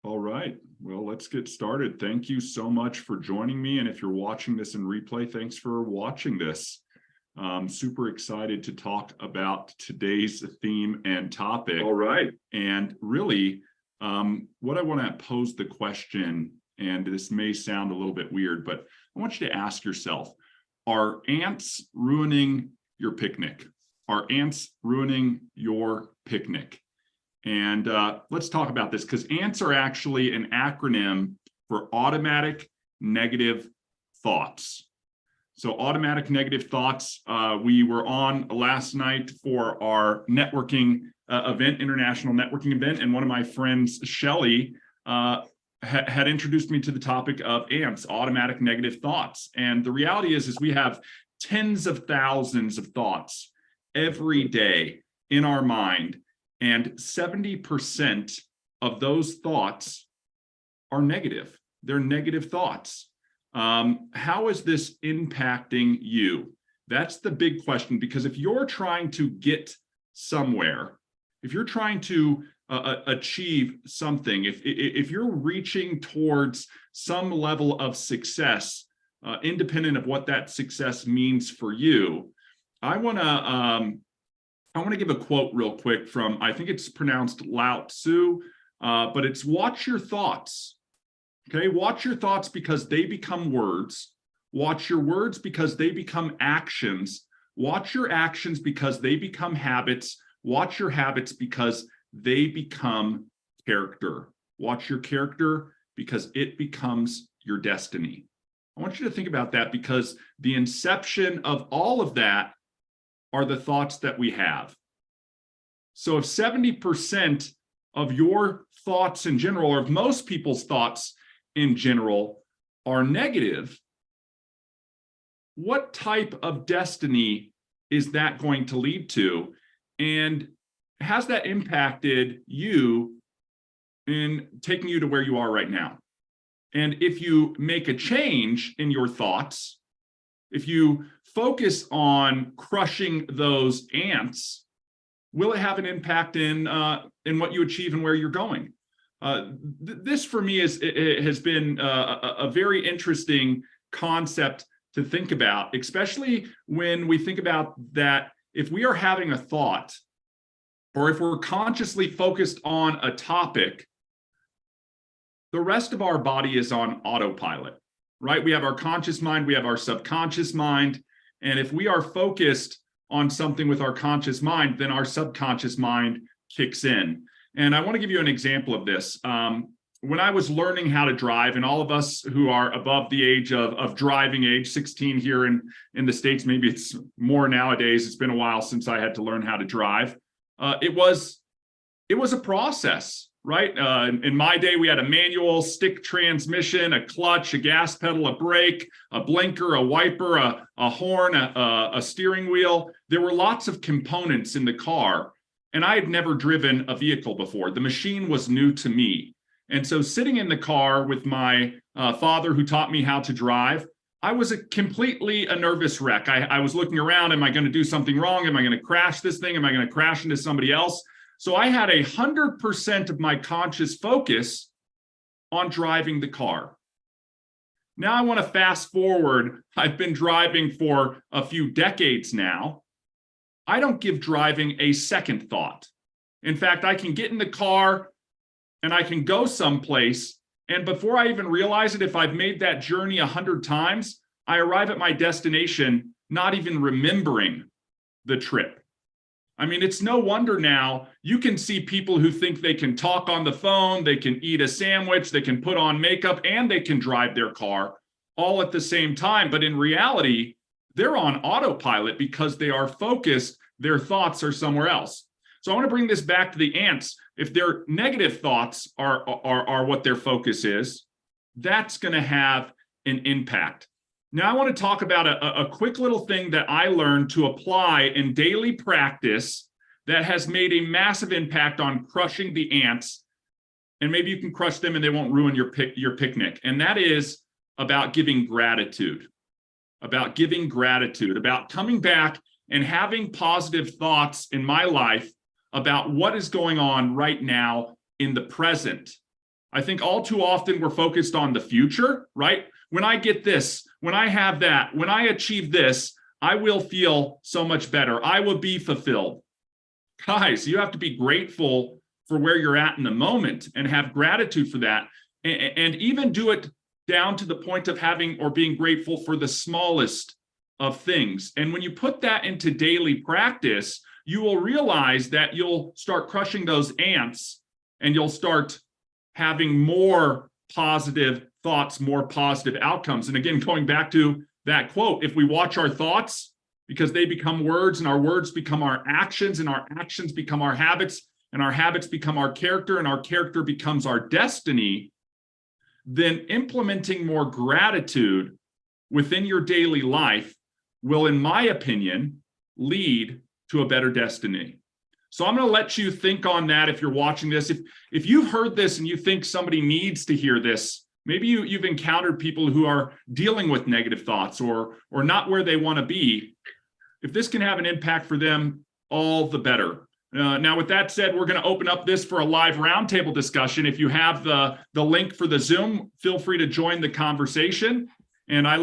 All right, well, let's get started. Thank you so much for joining me. And if you're watching this in replay, thanks for watching this. Super excited to talk about today's theme and topic. All right. And really, what I want to pose the question, and this may sound a little bit weird, but I want you to ask yourself, are ants ruining your picnic? Are ants ruining your picnic? And let's talk about this, because ANTS are actually an acronym for automatic negative thoughts. So automatic negative thoughts, we were on last night for our networking event, international networking event, and one of my friends, Shelly, had introduced me to the topic of ANTS, automatic negative thoughts. And the reality is we have tens of thousands of thoughts every day in our mind. And 70% of those thoughts are negative. They're negative thoughts. How is this impacting you? That's the big question, because if you're trying to get somewhere, if you're trying to achieve something, if you're reaching towards some level of success, independent of what that success means for you, I want to give a quote real quick from, I think it's pronounced Lao Tzu, but it's watch your thoughts. Okay, watch your thoughts because they become words. Watch your words because they become actions. Watch your actions because they become habits. Watch your habits because they become character. Watch your character because it becomes your destiny. I want you to think about that, because the inception of all of that are the thoughts that we have. So if 70% of your thoughts in general, or of most people's thoughts in general, are negative, what type of destiny is that going to lead to? And has that impacted you in taking you to where you are right now? And if you make a change in your thoughts, if you focus on crushing those ants, will it have an impact in what you achieve and where you're going? This for me has been a very interesting concept to think about, especially when we think about that if we are having a thought, or if we're consciously focused on a topic, the rest of our body is on autopilot, right? We have our conscious mind, we have our subconscious mind. And if we are focused on something with our conscious mind, then our subconscious mind kicks in. And I want to give you an example of this. When I was learning how to drive, and all of us who are above the age of driving age, 16 here in the States, maybe it's more nowadays, it's been a while since I had to learn how to drive. It was a process. Right? In my day, we had a manual, stick transmission, a clutch, a gas pedal, a brake, a blinker, a wiper, a horn, a steering wheel. There were lots of components in the car, and I had never driven a vehicle before. The machine was new to me. And so sitting in the car with my father, who taught me how to drive, I was completely a nervous wreck. I was looking around, am I going to do something wrong? Am I going to crash this thing? Am I going to crash into somebody else? So I had 100% of my conscious focus on driving the car. Now I want to fast forward. I've been driving for a few decades now. I don't give driving a second thought. In fact, I can get in the car and I can go someplace, and before I even realize it, if I've made that journey 100 times, I arrive at my destination not even remembering the trip. I mean, it's no wonder now you can see people who think they can talk on the phone, they can eat a sandwich, they can put on makeup, and they can drive their car all at the same time. But in reality, they're on autopilot because they are focused. Their thoughts are somewhere else. So I want to bring this back to the ants. If their negative thoughts are what their focus is, that's going to have an impact. Now, I want to talk about a quick little thing that I learned to apply in daily practice that has made a massive impact on crushing the ants. And maybe you can crush them and they won't ruin your picnic. And that is about giving gratitude, about coming back and having positive thoughts in my life about what is going on right now in the present. I think all too often we're focused on the future, right? When I get this, when I have that, when I achieve this, I will feel so much better. I will be fulfilled. Guys, you have to be grateful for where you're at in the moment and have gratitude for that. And even do it down to the point of having or being grateful for the smallest of things. And when you put that into daily practice, you will realize that you'll start crushing those ants and you'll start having more positive thoughts, more positive outcomes. And again, going back to that quote, if we watch our thoughts, because they become words, and our words become our actions, and our actions become our habits, and our habits become our character, and our character becomes our destiny, then implementing more gratitude within your daily life will, in my opinion, lead to a better destiny. So I'm going to let you think on that if you're watching this. If you've heard this and you think somebody needs to hear this, maybe you've encountered people who are dealing with negative thoughts or not where they want to be. If this can have an impact for them, all the better. Now, with that said, we're going to open up this for a live roundtable discussion. If you have the link for the Zoom, feel free to join the conversation. And I